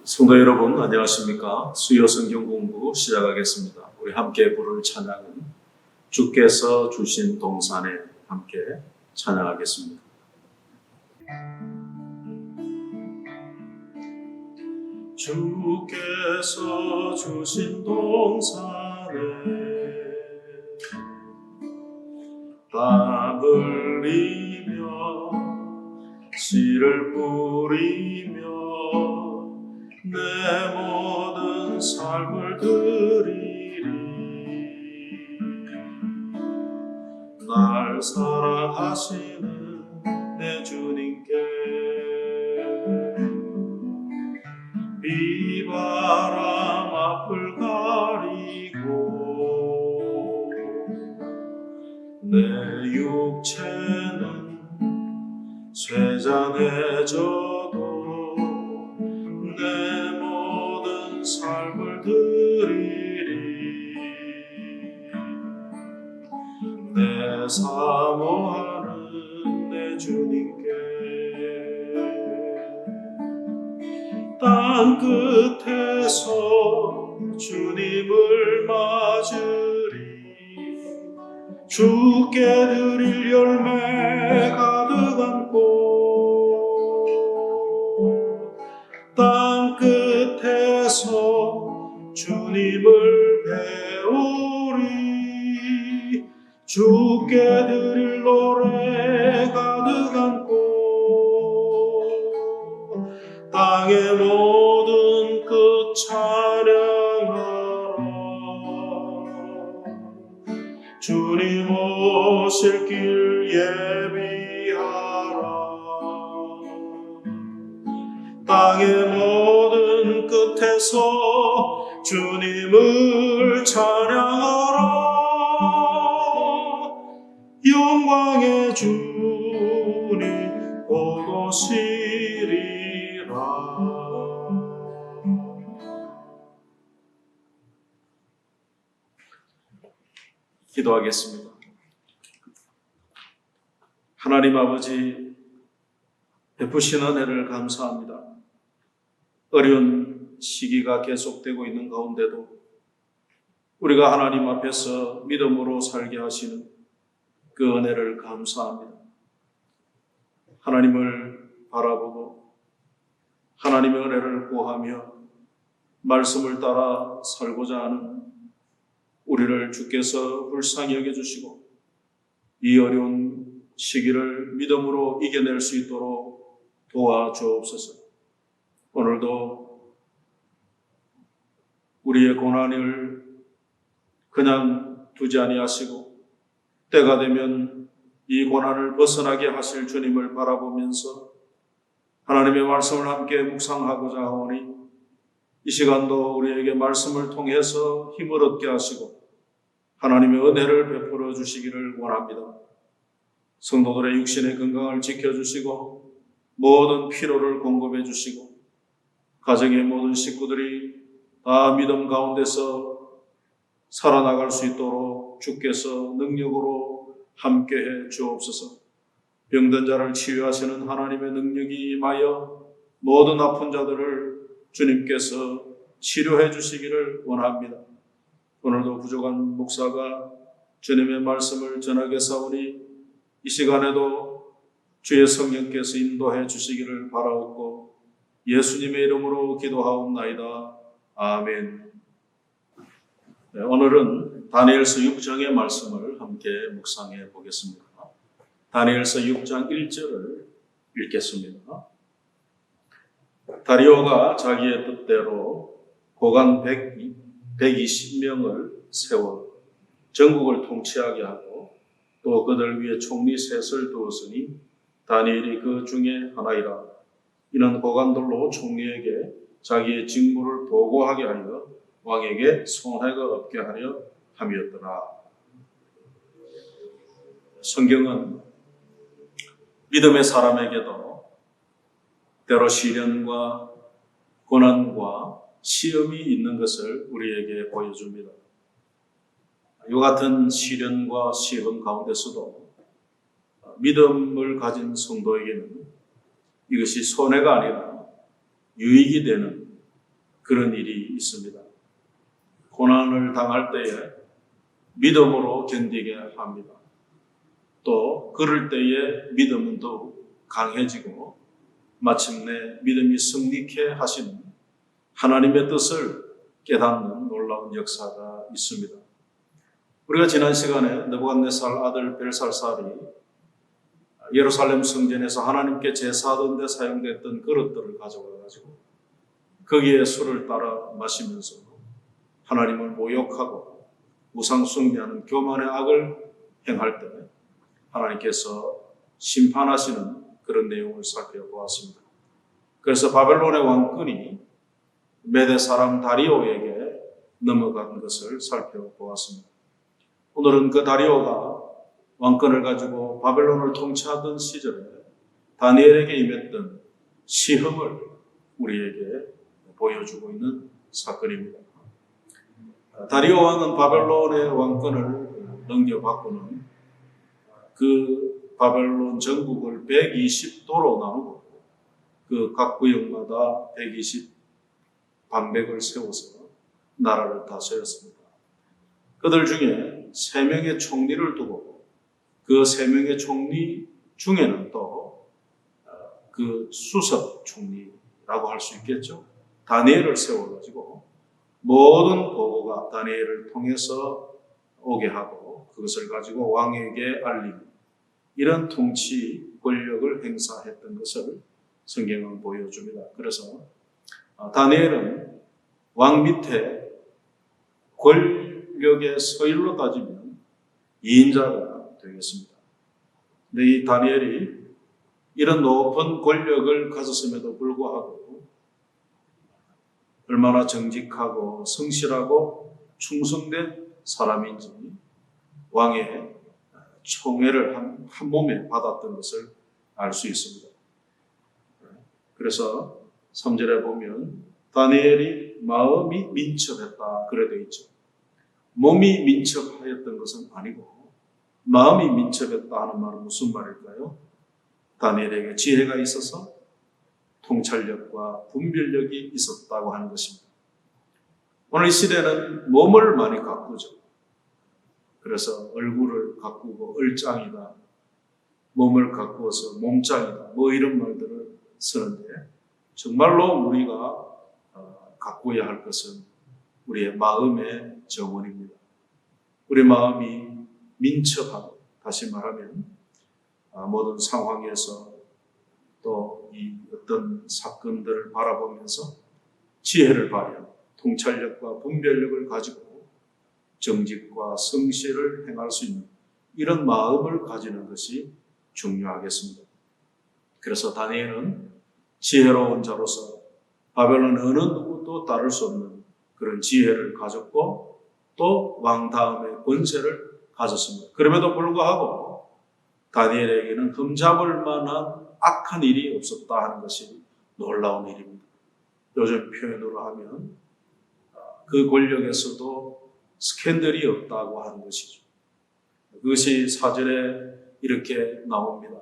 성도 여러분, 안녕하십니까? 수요 성경 공부 시작하겠습니다. 우리 함께 부를 찬양은 주께서 주신 동산에 함께 찬양하겠습니다. 주께서 주신 동산에 땀 흘리며 씨를 뿌리며 내 모든 삶을 드리리. 날 사랑하시는 내 주님께 비바람 앞을 가리고 내 육체는 쇠잔해져도 내 모든 삶을 드리리. 내 사모하는 내 주님께 땅 끝에서 주님을 맞으리. 주께 드릴 열매 가득한 꽃 땅 끝에서 주님을 배우리. 주께 드릴 노래 가득한 꽃 땅의 모든 끝 찬양하라. 주님 오실 길 예비하라. 땅의 모든 끝에서 주님을 찬양하라. 영광의 주님 곧 오시리라. 기도하겠습니다. 하나님 아버지, 베푸신 은혜를 감사합니다. 어려운 시기가 계속되고 있는 가운데도 우리가 하나님 앞에서 믿음으로 살게 하시는 그 은혜를 감사합니다. 하나님을 바라보고 하나님의 은혜를 구하며 말씀을 따라 살고자 하는 우리를 주께서 불쌍히 여겨주시고 이 어려운 시기를 믿음으로 이겨낼 수 있도록 도와주옵소서. 오늘도 우리의 고난을 그냥 두지 아니하시고 때가 되면 이 고난을 벗어나게 하실 주님을 바라보면서 하나님의 말씀을 함께 묵상하고자 하오니 이 시간도 우리에게 말씀을 통해서 힘을 얻게 하시고 하나님의 은혜를 베풀어 주시기를 원합니다. 성도들의 육신의 건강을 지켜주시고 모든 필요를 공급해 주시고 가정의 모든 식구들이 다 믿음 가운데서 살아나갈 수 있도록 주께서 능력으로 함께해 주옵소서. 병든 자를 치유하시는 하나님의 능력이 임하여 모든 아픈 자들을 주님께서 치료해 주시기를 원합니다. 오늘도 부족한 목사가 주님의 말씀을 전하겠사오니 이 시간에도 주의 성령께서 인도해 주시기를 바라옵고 예수님의 이름으로 기도하옵나이다. 아멘. 네, 오늘은 다니엘서 6장의 말씀을 함께 묵상해 보겠습니다. 다니엘서 6장 1절을 읽겠습니다. 다리오가 자기의 뜻대로 고관 120명을 세워 전국을 통치하게 하고 또 그들 위에 총리 셋을 두었으니 다니엘이 그 중에 하나이라. 이는 고관들로 총리에게 자기의 직무를 보고하게 하여 왕에게 손해가 없게 하려 함이었더라. 성경은 믿음의 사람에게도 때로 시련과 고난과 시험이 있는 것을 우리에게 보여줍니다. 이 같은 시련과 시험 가운데서도 믿음을 가진 성도에게는 이것이 손해가 아니라 유익이 되는 그런 일이 있습니다. 고난을 당할 때에 믿음으로 견디게 합니다. 또 그럴 때에 믿음은 더욱 강해지고 마침내 믿음이 승리케 하시는 하나님의 뜻을 깨닫는 놀라운 역사가 있습니다. 우리가 지난 시간에 느부갓네살 아들 벨살살이 예루살렘 성전에서 하나님께 제사하던 데 사용됐던 그릇들을 가져와가지고 거기에 술을 따라 마시면서 하나님을 모욕하고 우상 숭배하는 교만의 악을 행할 때 하나님께서 심판하시는 그런 내용을 살펴보았습니다. 그래서 바벨론의 왕권이 메대 사람 다리오에게 넘어간 것을 살펴보았습니다. 오늘은 그 다리오가 왕권을 가지고 바벨론을 통치하던 시절에 다니엘에게 임했던 시험을 우리에게 보여주고 있는 사건입니다. 다리오 왕은 바벨론의 왕권을 넘겨받고는 그 바벨론 전국을 120도로 나누고 그 각 구역마다 120 방백을 세워서 나라를 다스렸습니다. 그들 중에 3명의 총리를 두고 그 3명의 총리 중에는 또 그 수석 총리라고 할 수 있겠죠. 다니엘을 세워가지고 모든 보고가 다니엘을 통해서 오게 하고 그것을 가지고 왕에게 알리는 이런 통치 권력을 행사했던 것을 성경은 보여줍니다. 그래서 다니엘은 왕 밑에 권력의 서열로 따지면 2인자가 되겠습니다. 근데 이 다니엘이 이런 높은 권력을 가졌음에도 불구하고 얼마나 정직하고 성실하고 충성된 사람인지 왕의 총애를 한 몸에 받았던 것을 알 수 있습니다. 그래서 3절에 보면 다니엘이 마음이 민첩했다 그래 되어 있죠. 몸이 민첩하였던 것은 아니고 마음이 민첩했다 하는 말은 무슨 말일까요? 다니엘에게 지혜가 있어서 통찰력과 분별력이 있었다고 하는 것입니다. 오늘 이 시대는 몸을 많이 가꾸죠. 그래서 얼굴을 가꾸고 얼짱이다, 몸을 가꾸어서 몸짱이다, 뭐 이런 말들을 쓰는데 정말로 우리가 가꾸어야 할 것은 우리의 마음의 정원입니다. 우리 마음이 민첩하고, 다시 말하면 모든 상황에서 또 이 어떤 사건들을 바라보면서 지혜를 발휘하고 통찰력과 분별력을 가지고 정직과 성실을 행할 수 있는 이런 마음을 가지는 것이 중요하겠습니다. 그래서 다니엘은 지혜로운 자로서 바벨론 어느 누구도 따를 수 없는 그런 지혜를 가졌고 또 왕 다음의 권세를 가졌습니다. 그럼에도 불구하고 다니엘에게는 흠잡을 만한 악한 일이 없었다 하는 것이 놀라운 일입니다. 요즘 표현으로 하면 그 권력에서도 스캔들이 없다고 하는 것이죠. 그것이 4절에 이렇게 나옵니다.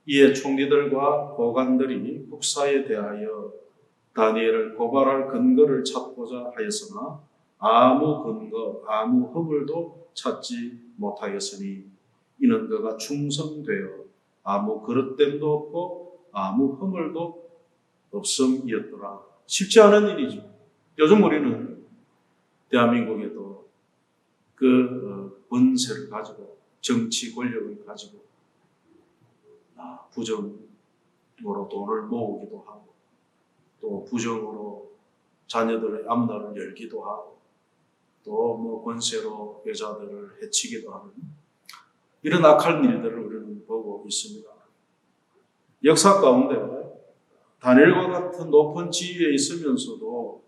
이에 총리들과 고관들이 국사에 대하여 다니엘을 고발할 근거를 찾고자 하였으나 아무 근거, 아무 허물도 찾지 못하였으니 이는 그가 충성되어 아무 그릇됨도 없고 아무 허물도 없음이었더라. 쉽지 않은 일이죠. 요즘 우리는 대한민국에도 그 권세를 가지고 정치 권력을 가지고 부정으로 돈을 모으기도 하고 또 부정으로 자녀들의 앞날을 열기도 하고 또 뭐 권세로 여자들을 해치기도 하는 이런 악한 일들을 우리는 보고 있습니다. 역사 가운데 다니엘과 같은 높은 지위에 있으면서도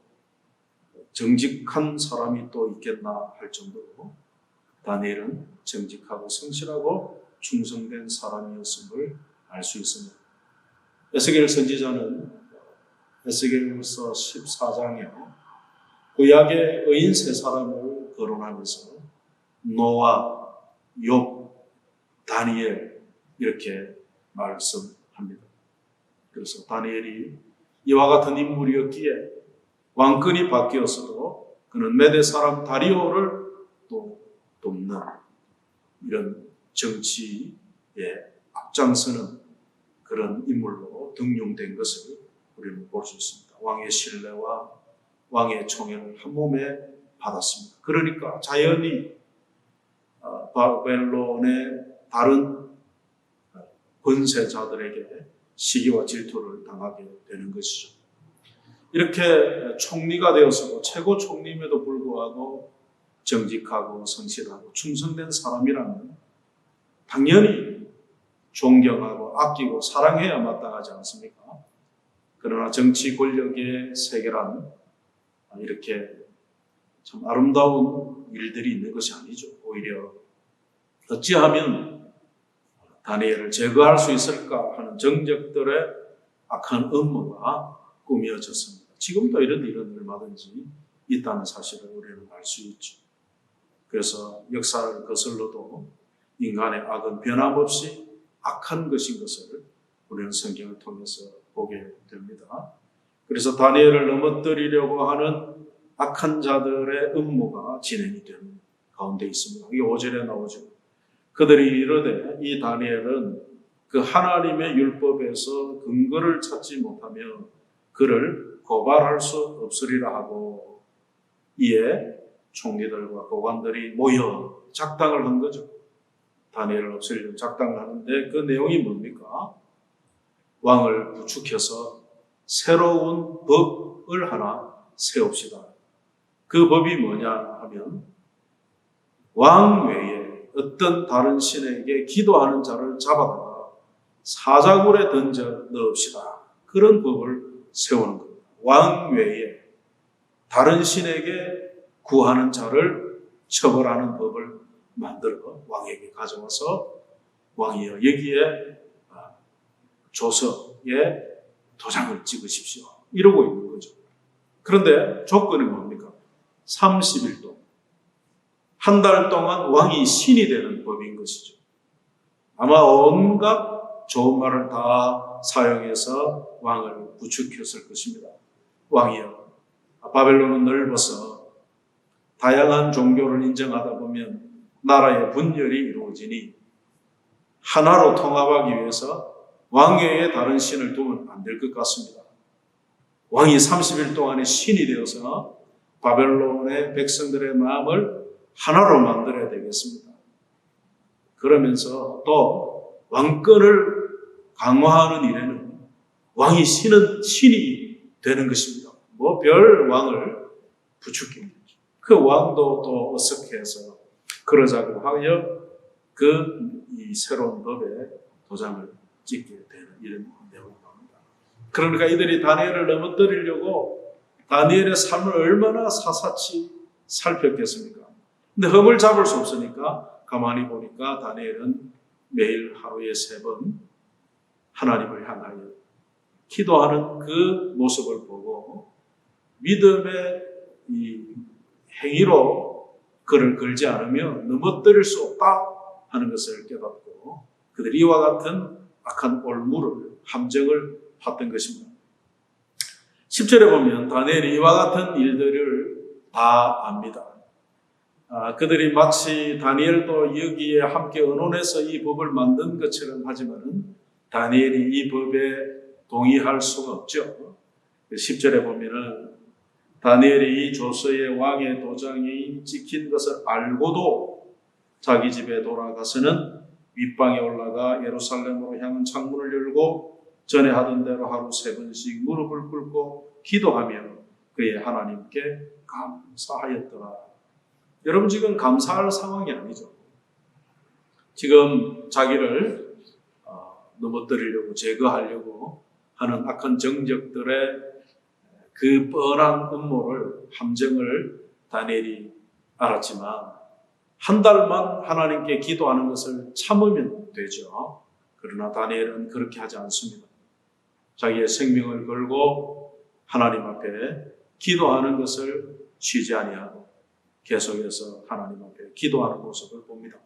정직한 사람이 또 있겠나 할 정도로 다니엘은 정직하고 성실하고 충성된 사람이었음을 알 수 있습니다. 에스겔 선지자는 에스겔서 14장에 구약의 의인 세 사람을 거론하면서 노아, 욥, 다니엘 이렇게 말씀합니다. 그래서 다니엘이 이와 같은 인물이었기에 왕권이 바뀌었어도 그는 메대 사람 다리오를 또 돕는 이런 정치에 앞장서는 그런 인물로 등용된 것을 우리는 볼 수 있습니다. 왕의 신뢰와 왕의 총애를 한 몸에 받았습니다. 그러니까 자연히 바벨론의 다른 권세자들에게 시기와 질투를 당하게 되는 것이죠. 이렇게 총리가 되어서도 최고 총리임에도 불구하고 정직하고 성실하고 충성된 사람이라면 당연히 존경하고 아끼고 사랑해야 마땅하지 않습니까? 그러나 정치 권력의 세계란 이렇게 참 아름다운 일들이 있는 것이 아니죠. 오히려 어찌하면 다니엘을 제거할 수 있을까 하는 정적들의 악한 음모가 꾸며졌습니다. 지금도 이런 일은 얼마든지 있다는 사실을 우리는 알 수 있죠. 그래서 역사를 거슬러도 인간의 악은 변함없이 악한 것인 것을 우리는 성경을 통해서 보게 됩니다. 그래서 다니엘을 넘어뜨리려고 하는 악한 자들의 음모가 진행이 되는 가운데 있습니다. 이게 5절에 나오죠. 그들이 이르되 이 다니엘은 그 하나님의 율법에서 근거를 찾지 못하며 그를 고발할 수 없으리라 하고, 이에 총리들과 고관들이 모여 작당을 한 거죠. 다니엘을 없애려고 작당을 하는데 그 내용이 뭡니까? 왕을 부축해서 새로운 법을 하나 세웁시다. 그 법이 뭐냐 하면 왕 외에 어떤 다른 신에게 기도하는 자를 잡아다가 사자굴에 던져 넣읍시다. 그런 법을 세우는 겁니다. 왕 외에 다른 신에게 구하는 자를 처벌하는 법을 만들어 왕에게 가져와서 왕이여 여기에 조서에 도장을 찍으십시오. 이러고 있는 거죠. 그런데 조건이 뭡니까? 30일 동안 한 달 동안 왕이 신이 되는 법인 것이죠. 아마 온갖 좋은 말을 다 사용해서 왕을 부추겼을 것입니다. 왕이여, 바벨론은 넓어서 다양한 종교를 인정하다 보면 나라의 분열이 이루어지니 하나로 통합하기 위해서 왕 외에 다른 신을 두면 안 될 것 같습니다. 왕이 30일 동안의 신이 되어서 바벨론의 백성들의 마음을 하나로 만들어야 되겠습니다. 그러면서 또 왕권을 강화하는 일에는 왕이 신이 되는 것입니다. 뭐 별 왕을 부추깁니다. 그 왕도 또 어색해서 그러자고 하여 이 새로운 법에 도장을 찍게 되는 이런 내용이 나옵니다. 그러니까 이들이 다니엘을 넘어뜨리려고 다니엘의 삶을 얼마나 사사치 살폈겠습니까? 근데 흠을 잡을 수 없으니까 가만히 보니까 다니엘은 매일 하루에 3번 하나님을 향하여 기도하는 그 모습을 보고 믿음의 이 행위로 그를 걸지 않으면 넘어뜨릴 수 없다 하는 것을 깨닫고 그들이 이와 같은 악한 올무를 함정을 봤던 것입니다. 10절에 보면 다니엘이 이와 같은 일들을 다 압니다. 그들이 마치 다니엘도 여기에 함께 의논해서 이 법을 만든 것처럼 하지만 다니엘이 이 법에 동의할 수가 없죠. 10절에 보면은 다니엘이 이 조서에 왕의 도장이 찍힌 것을 알고도 자기 집에 돌아가서는 윗방에 올라가 예루살렘으로 향한 창문을 열고 전에 하던 대로 하루 3번씩 무릎을 꿇고 기도하며 그의 하나님께 감사하였더라. 여러분 지금 감사할 상황이 아니죠. 지금 자기를 넘어뜨리려고 제거하려고 하는 악한 정적들의 그 뻔한 음모를 함정을 다니엘이 알았지만 한 달만 하나님께 기도하는 것을 참으면 되죠. 그러나 다니엘은 그렇게 하지 않습니다. 자기의 생명을 걸고 하나님 앞에 기도하는 것을 쉬지 아니하고 계속해서 하나님 앞에 기도하는 모습을 봅니다.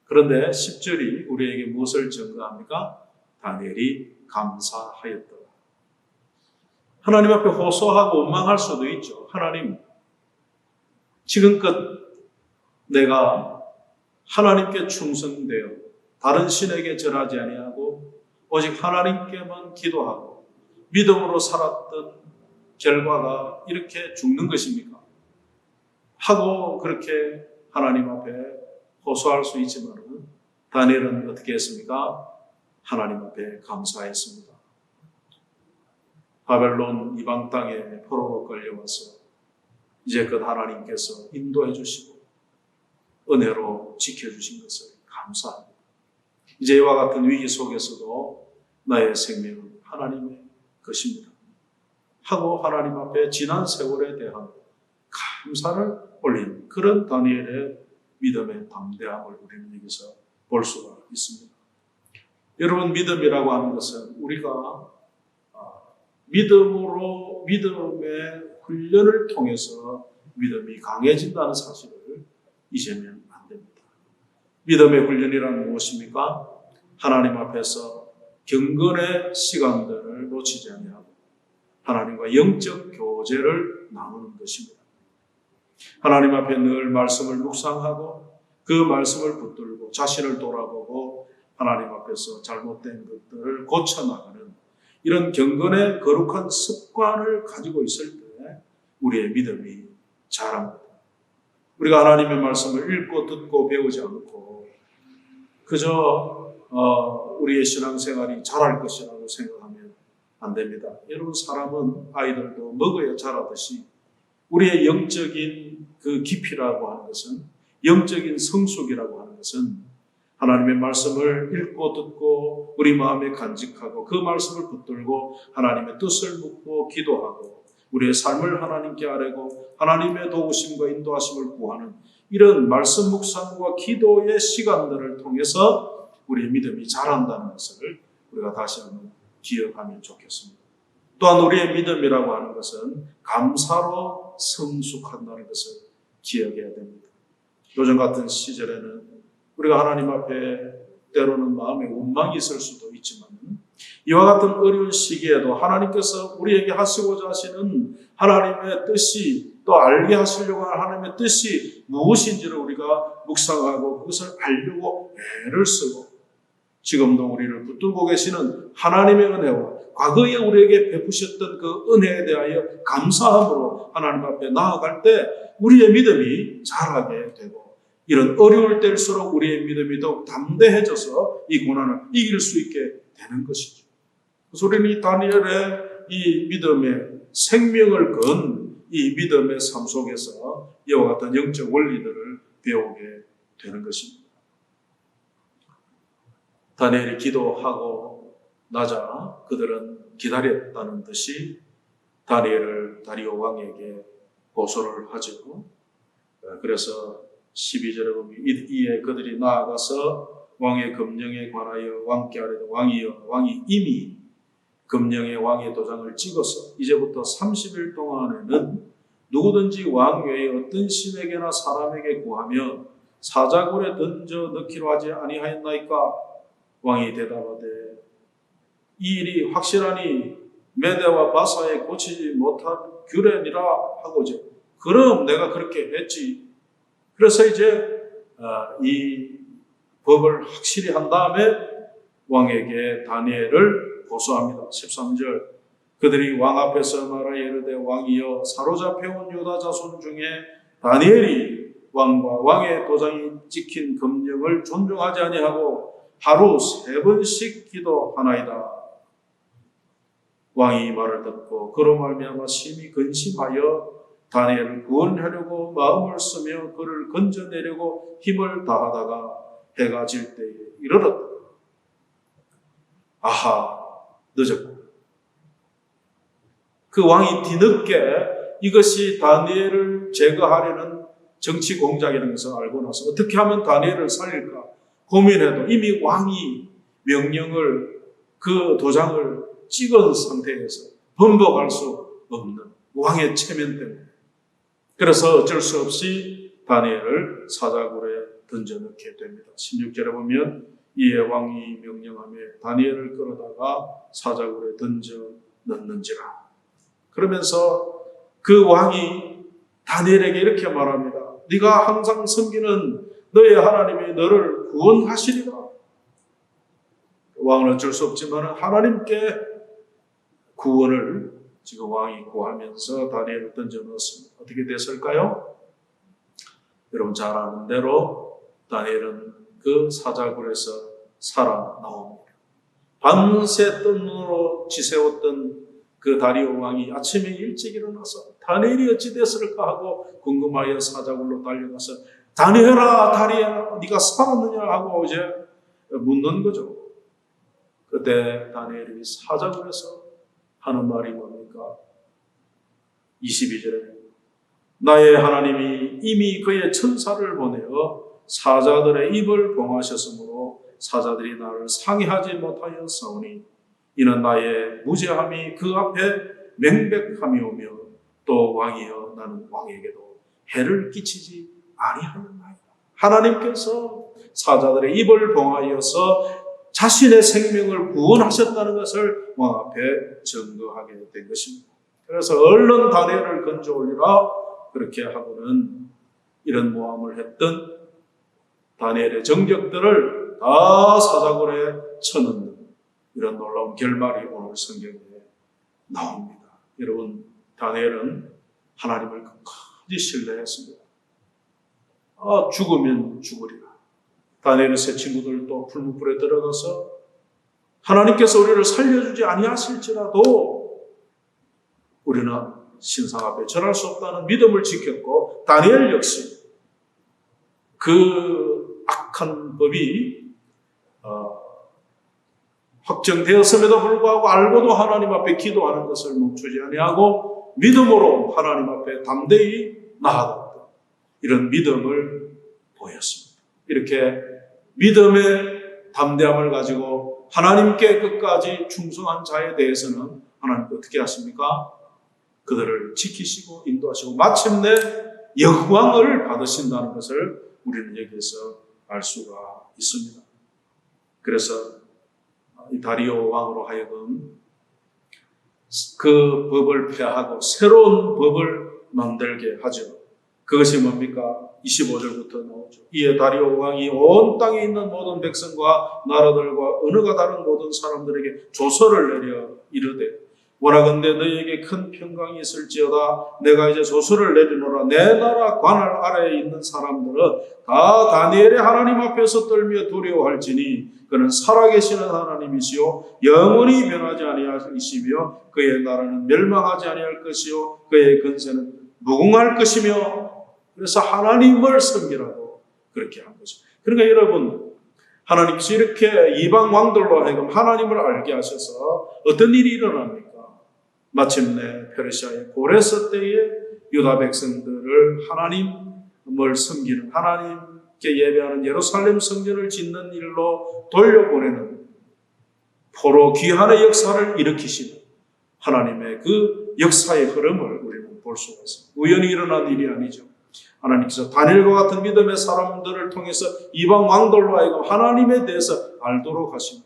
그런데 10절이 우리에게 무엇을 증거합니까? 다니엘이 감사하였더라. 하나님 앞에 호소하고 원망할 수도 있죠. 하나님, 지금껏 내가 하나님께 충성되어 다른 신에게 절하지 아니하고 오직 하나님께만 기도하고 믿음으로 살았던 결과가 이렇게 죽는 것입니까? 하고 그렇게 하나님 앞에 호소할 수 있지만 다니엘은 어떻게 했습니까? 하나님 앞에 감사했습니다. 바벨론 이방 땅에 포로로 끌려와서 이제껏 하나님께서 인도해 주시고 은혜로 지켜주신 것을 감사합니다. 이제 이와 같은 위기 속에서도 나의 생명은 하나님의 것입니다. 하고 하나님 앞에 지난 세월에 대한 감사를 올린 그런 다니엘의 믿음의 담대함을 우리는 여기서 볼 수가 있습니다. 여러분, 믿음이라고 하는 것은 우리가 믿음의 훈련을 통해서 믿음이 강해진다는 사실을 잊으면 안 됩니다. 믿음의 훈련이란 무엇입니까? 하나님 앞에서 경건의 시간들을 놓치지 아니하고 하나님과 영적 교제를 나누는 것입니다. 하나님 앞에 늘 말씀을 묵상하고 그 말씀을 붙들고 자신을 돌아보고 하나님 앞에서 잘못된 것들을 고쳐나가는 이런 경건의 거룩한 습관을 가지고 있을 때 우리의 믿음이 자랍니다. 우리가 하나님의 말씀을 읽고 듣고 배우지 않고 그저 우리의 신앙생활이 잘할 것이라고 생각하면 안 됩니다. 여러분, 사람은 아이들도 먹어야 자라듯이 우리의 영적인 그 깊이라고 하는 것은, 영적인 성숙이라고 하는 것은 하나님의 말씀을 읽고 듣고 우리 마음에 간직하고 그 말씀을 붙들고 하나님의 뜻을 묻고 기도하고 우리의 삶을 하나님께 아뢰고 하나님의 도우심과 인도하심을 구하는 이런 말씀 묵상과 기도의 시간들을 통해서 우리의 믿음이 자란다는 것을 우리가 다시 한번 기억하면 좋겠습니다. 또한 우리의 믿음이라고 하는 것은 감사로 성숙한다는 것을 기억해야 됩니다. 요즘 같은 시절에는 우리가 하나님 앞에 때로는 마음에 원망이 있을 수도 있지만 이와 같은 어려운 시기에도 하나님께서 우리에게 하시고자 하시는 하나님의 뜻이 또 알게 하시려고 하는 하나님의 뜻이 무엇인지를 우리가 묵상하고 그것을 알려고 애를 쓰고 지금도 우리를 붙들고 계시는 하나님의 은혜와 과거에 우리에게 베푸셨던 그 은혜에 대하여 감사함으로 하나님 앞에 나아갈 때 우리의 믿음이 자라게 되고 이런 어려울 때일수록 우리의 믿음이 더욱 담대해져서 이 고난을 이길 수 있게 되는 것이죠. 그래서 우리는 이 다니엘의 이 믿음의 생명을 건 이 믿음의 삶 속에서 이와 같은 영적 원리들을 배우게 되는 것입니다. 다니엘이 기도하고 나자 그들은 기다렸다는 듯이 다니엘을 다리오 왕에게 고소를 하죠. 그래서 12절에 보면 이에 그들이 나아가서 왕의 금령에 관하여 왕께 아뢰되 왕이여, 왕이 이미 금령의 왕의 도장을 찍어서 이제부터 30일 동안에는 누구든지 왕 외에 어떤 신에게나 사람에게 구하며 사자굴에 던져 넣기로 하지 아니하였나이까? 왕이 대답하되 이 일이 확실하니 메대와 바사에 고치지 못할 규례니라 하고자. 그럼 내가 그렇게 했지. 그래서 이제 이 법을 확실히 한 다음에 왕에게 다니엘을 고소합니다. 13절 그들이 왕 앞에서 말하여 이르되 왕이여 사로잡혀온 유다 자손 중에 다니엘이 왕과 왕의 도장이 찍힌 금령을 존중하지 아니하고 하루 3번씩 기도하나이다. 왕이 이 말을 듣고 그로 말미암아 심히 근심하여 다니엘을 구원하려고 마음을 쓰며 그를 건져내려고 힘을 다하다가 해가 질 때에 이르렀다. 아하, 늦었고. 그 왕이 뒤늦게 이것이 다니엘을 제거하려는 정치 공작이라는 것을 알고 나서 어떻게 하면 다니엘을 살릴까 고민해도 이미 왕이 명령을 그 도장을 찍은 상태에서 번복할 수 없는 왕의 체면 때문에 그래서 어쩔 수 없이 다니엘을 사자굴에 던져넣게 됩니다. 16절에 보면 이에 왕이 명령하며 다니엘을 끌어다가 사자굴에 던져 넣는지라. 그러면서 그 왕이 다니엘에게 이렇게 말합니다. 네가 항상 섬기는 너의 하나님이 너를 구원하시리라. 왕은 어쩔 수 없지만 하나님께 구원을 지금 왕이 구하면서 다니엘을 던져넣었습니다. 어떻게 됐을까요? 여러분 잘 아는 대로 다니엘은 그 사자굴에서 살아나옵니다. 밤새 뜬 눈으로 지새웠던 그 다리오 왕이 아침에 일찍 일어나서 다니엘이 어찌 됐을까 하고 궁금하여 사자굴로 달려가서 다니엘아, 다니엘아, 네가 살았느냐 하고 이제 묻는 거죠. 그때 다니엘이 사자굴에서 하는 말이 뭡니까? 22절에 나의 하나님이 이미 그의 천사를 보내어 사자들의 입을 봉하셨으므로 사자들이 나를 상해하지 못하여 싸우니 이는 나의 무죄함이 그 앞에 명백함이오며 또 왕이여 나는 왕에게도 해를 끼치지 아니하였나이다. 하나님께서 사자들의 입을 봉하여서 자신의 생명을 구원하셨다는 것을 왕 앞에 증거하게 된 것입니다. 그래서 얼른 다니엘을 건져 올리라 그렇게 하고는 이런 모함을 했던 다니엘의 정적들을 다 사자굴에 쳐넣는 이런 놀라운 결말이 오늘 성경에 나옵니다. 여러분, 다니엘은 하나님을 끝까지 신뢰했습니다. 죽으면 죽으리라. 다니엘의 세 친구들도 풀무불에 들어가서 하나님께서 우리를 살려주지 아니하실지라도 우리는 신상 앞에 절할 수 없다는 믿음을 지켰고 다니엘 역시 그 악한 법이 확정되었음에도 불구하고 알고도 하나님 앞에 기도하는 것을 멈추지 아니하고 믿음으로 하나님 앞에 담대히 나아갔다. 이런 믿음을 보였습니다. 이렇게 믿음의 담대함을 가지고 하나님께 끝까지 충성한 자에 대해서는 하나님께 어떻게 하십니까? 그들을 지키시고 인도하시고 마침내 영광을 받으신다는 것을 우리는 여기에서 알 수가 있습니다. 그래서 이 다리오 왕으로 하여금 그 법을 폐하고 새로운 법을 만들게 하죠. 그것이 뭡니까? 25절부터 나오죠. 이에 다리오 왕이 온 땅에 있는 모든 백성과 나라들과 언어가 다른 모든 사람들에게 조서를 내려 이르되 원하건대 너희에게 큰 평강이 있을지어다. 내가 이제 조서를 내리노라. 내 나라 관할 아래에 있는 사람들은 다 다니엘의 하나님 앞에서 떨며 두려워할지니 그는 살아계시는 하나님이시요 영원히 변하지 아니하시며 그의 나라는 멸망하지 아니할 것이요 그의 근세는 무궁할 것이며 그래서 하나님을 섬기라고 그렇게 한 거죠. 그러니까 여러분 하나님께서 이렇게 이방 왕들로 하여금 하나님을 알게 하셔서 어떤 일이 일어납니까? 마침내 페르시아의 고레스 때에 유다 백성들을 하나님을 섬기는 하나님께 예배하는 예루살렘 성전을 짓는 일로 돌려보내는 포로 귀환의 역사를 일으키시는 하나님의 그 역사의 흐름을 우리는 볼 수가 있습니다. 우연히 일어난 일이 아니죠. 하나님께서 다니엘과 같은 믿음의 사람들을 통해서 이방 왕들로 하여금 하나님에 대해서 알도록 하시는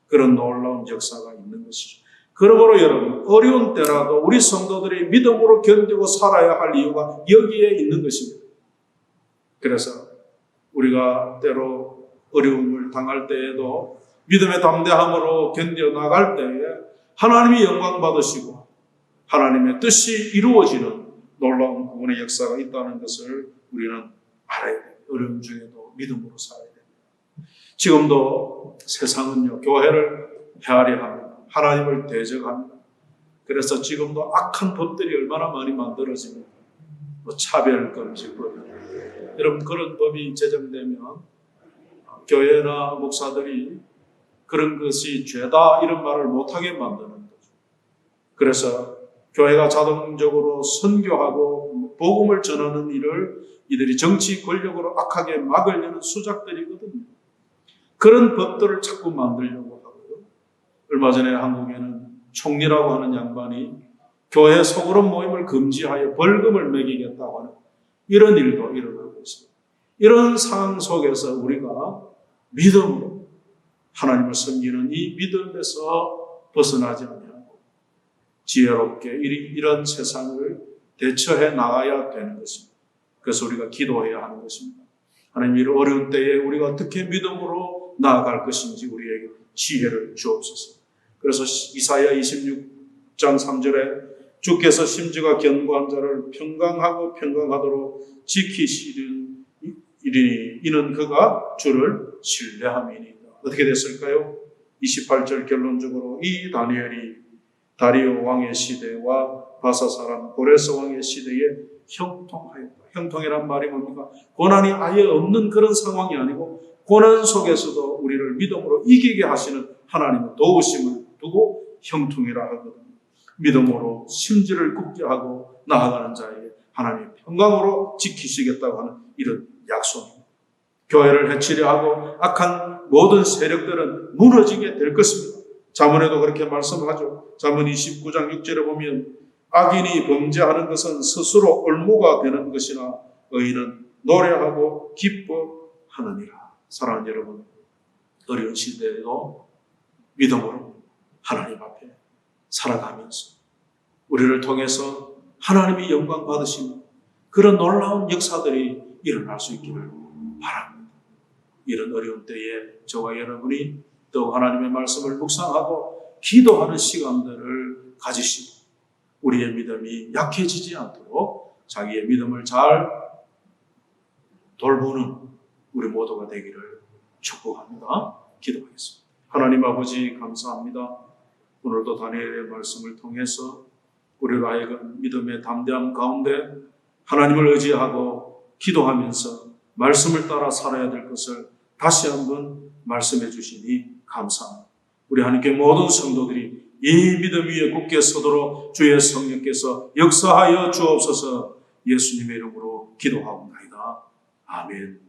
그런 놀라운 역사가 있는 것이죠. 그러므로 여러분 어려운 때라도 우리 성도들이 믿음으로 견디고 살아야 할 이유가 여기에 있는 것입니다. 그래서 우리가 때로 어려움을 당할 때에도 믿음의 담대함으로 견뎌 나갈 때에 하나님이 영광 받으시고 하나님의 뜻이 이루어지는 놀라운 구원의 역사가 있다는 것을 우리는 알아야 됩니다. 어려움 중에도 믿음으로 살아야 됩니다. 지금도 세상은요 교회를 헤아려 합니다. 하나님을 대적합니다. 그래서 지금도 악한 법들이 얼마나 많이 만들어집니까? 차별금지법. 여러분 그런 법이 제정되면 교회나 목사들이 그런 것이 죄다 이런 말을 못하게 만드는 거죠. 그래서 교회가 자동적으로 선교하고 복음을 전하는 일을 이들이 정치 권력으로 악하게 막으려는 수작들이거든요. 그런 법들을 자꾸 만들려고 하고요. 얼마 전에 한국에는 총리라고 하는 양반이 교회 소그룹 모임을 금지하여 벌금을 매기겠다고 하는 이런 일도 일어나고 있습니다. 이런 상황 속에서 우리가 믿음으로 하나님을 섬기는 이 믿음에서 벗어나지 않고 지혜롭게 이런 세상을 대처해 나가야 되는 것입니다. 그래서 우리가 기도해야 하는 것입니다. 하나님, 이 어려운 때에 우리가 어떻게 믿음으로 나아갈 것인지 우리에게 지혜를 주옵소서. 그래서 이사야 26장 3절에 주께서 심지가 견고한 자를 평강하도록 지키시는 이리니 이는 그가 주를 신뢰함이니이다. 어떻게 됐을까요? 28절 결론적으로 이 다니엘이 다리오 왕의 시대와 바사 사람 고레스 왕의 시대에 형통하였다. 형통이란 말이 뭡니까? 고난이 아예 없는 그런 상황이 아니고 고난 속에서도 우리를 믿음으로 이기게 하시는 하나님의 도우심을 두고 형통이라 하거든요. 믿음으로 심지를 굳게 하고 나아가는 자에게 하나님이 평강으로 지키시겠다고 하는 이런 약속입니다. 교회를 해치려 하고 악한 모든 세력들은 무너지게 될 것입니다. 잠언에도 그렇게 말씀하죠. 잠언 29장 6절에 보면 악인이 범죄하는 것은 스스로 올무가 되는 것이나 의인은 노래하고 기뻐하느니라. 사랑하는 여러분, 어려운 시대에도 믿음으로 하나님 앞에 살아가면서 우리를 통해서 하나님이 영광 받으시는 그런 놀라운 역사들이 일어날 수 있기를 바랍니다. 이런 어려운 때에 저와 여러분이 또 하나님의 말씀을 묵상하고 기도하는 시간들을 가지시고 우리의 믿음이 약해지지 않도록 자기의 믿음을 잘 돌보는 우리 모두가 되기를 축복합니다. 기도하겠습니다. 하나님 아버지 감사합니다. 오늘도 다니엘의 말씀을 통해서 우리로 하여금 믿음의 담대함 가운데 하나님을 의지하고 기도하면서 말씀을 따라 살아야 될 것을 다시 한번 말씀해 주시니 감사합니다. 우리 하나님께 모든 성도들이 이 믿음 위에 굳게 서도록 주의 성령께서 역사하여 주옵소서. 예수님의 이름으로 기도하옵나이다. 아멘.